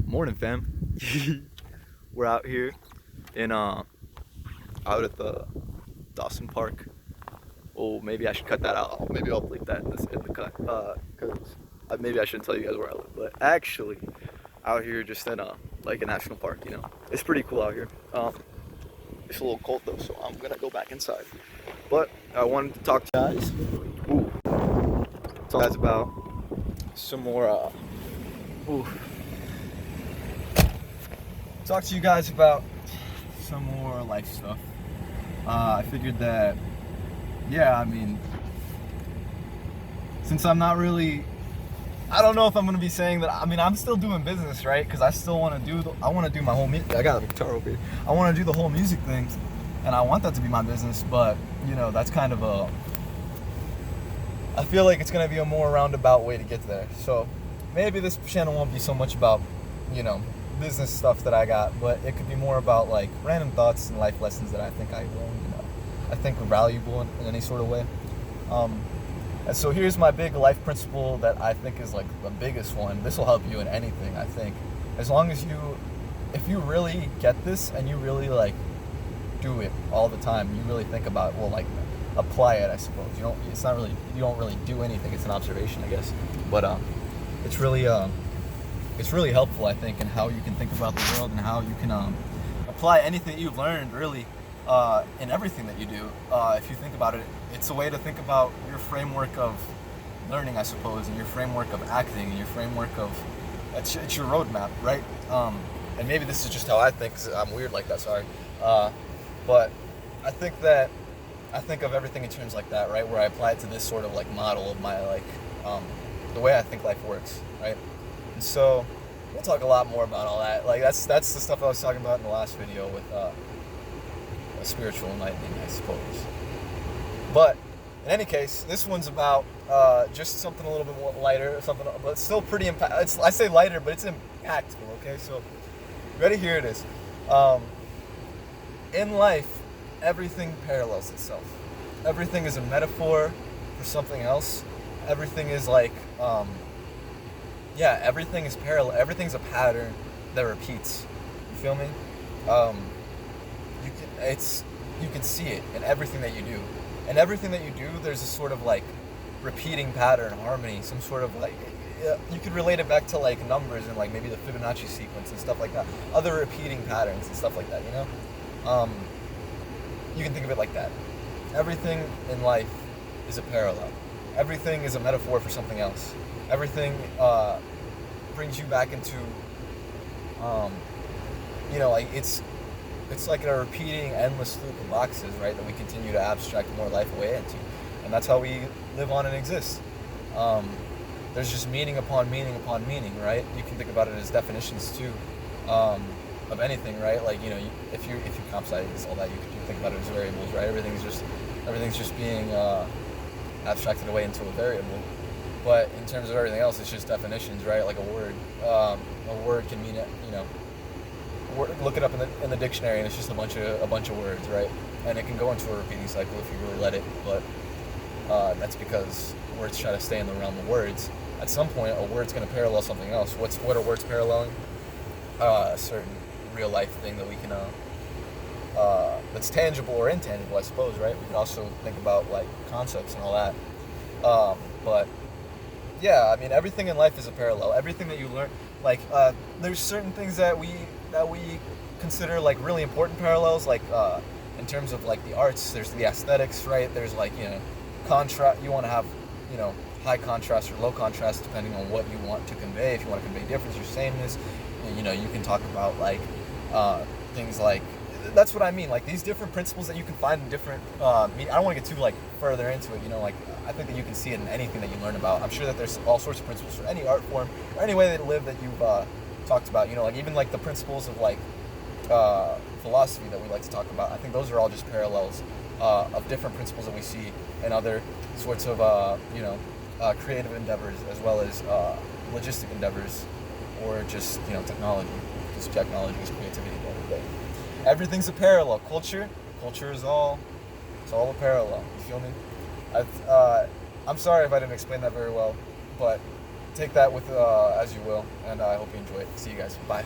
Morning, fam. We're out here in out at the Dawson Park. Oh, maybe I should cut that out. Maybe I'll bleep that in the cut. Cause maybe I shouldn't tell you guys where I live. But actually, out here just in like a national park. It's pretty cool out here. It's a little cold though, so I'm gonna go back inside. But I wanted to talk to you guys. Talk to you guys about some more. Talk to you guys about some more life stuff. I figured that, since I'm not really, I don't know if I'm gonna be saying that. I'm still doing business, right? Because I still want to do. I want to do my whole music. I got a guitar over here. I want to do the whole music thing, and I want that to be my business. But that's kind of a. I feel like it's gonna be a more roundabout way to get there. So maybe this channel won't be so much about, business stuff that I got, but it could be more about like random thoughts and life lessons that I think I learned, I think are valuable in any sort of way. And so here's my big life principle that I think is like the biggest one. This will help you in anything, I think. As long as if you really get this and you really like do it all the time, you really think about it, well, like apply it, I suppose. You don't really do anything. It's an observation, I guess. But it's really helpful, I think, in how you can think about the world and how you can apply anything that you've learned, really, in everything that you do. If you think about it, it's a way to think about your framework of learning, I suppose, and your framework of acting, and your framework of it's your roadmap, right? And maybe this is just how I think, 'cause I'm weird like that. Sorry, but I think of everything in terms like that, right? Where I apply it to this sort of like model of my the way I think life works, right? And so we'll talk a lot more about all that. Like that's the stuff I was talking about in the last video with a spiritual enlightening, I suppose. But in any case, this one's about just something a little bit more lighter, but still pretty impactful. I say lighter, but it's impactful. Okay, so ready? Here it is. In life, everything parallels itself. Everything is a metaphor for something else. Everything is like, everything is parallel. Everything's a pattern that repeats. You feel me? You can see it in everything that you do. And everything that you do, there's a sort of like repeating pattern, harmony, some sort of like, you could relate it back to like numbers and like maybe the Fibonacci sequence and stuff like that. Other repeating patterns and stuff like that, You can think of it like that. Everything in life is a parallel. Everything is a metaphor for something else. Everything brings you back into, it's like a repeating endless loop of boxes, right, that we continue to abstract more life away into. And that's how we live on and exist. There's just meaning upon meaning upon meaning, right? You can think about it as definitions too, of anything, right? Like, if you comp size, all that, you can think about it as variables, right? Everything's just being abstracted away into a variable. But in terms of everything else, it's just definitions, right? Like a word. A word can mean, look it up in the dictionary, and it's just a bunch of words, right? And it can go into a repeating cycle if you really let it. But that's because words try to stay in the realm of words. At some point, a word's going to parallel something else. What are words paralleling? A certain real life thing that we can that's tangible or intangible, I suppose, right? We could also think about like concepts and all that. But yeah, everything in life is a parallel. Everything that you learn, like there's certain things that we consider like really important parallels, like in terms of like the arts. There's the aesthetics, right? There's like contrast. You want to have high contrast or low contrast depending on what you want to convey. If you want to convey difference or sameness, you can talk about like things like. That's what I mean, like these different principles that you can find in different I don't want to get too like further into it, like I think that you can see it in anything that you learn about. I'm sure that there's all sorts of principles for any art form or any way to live that you've talked about, like even like the principles of like philosophy that we like to talk about. I think those are all just parallels of different principles that we see in other sorts of creative endeavors, as well as logistic endeavors, or just technology, because technology is creativity at the end of the day. Everything's a parallel. Culture is all a parallel. You feel me? I'm sorry if I didn't explain that very well, but take that with as you will, and I hope you enjoy it. See you guys. Bye.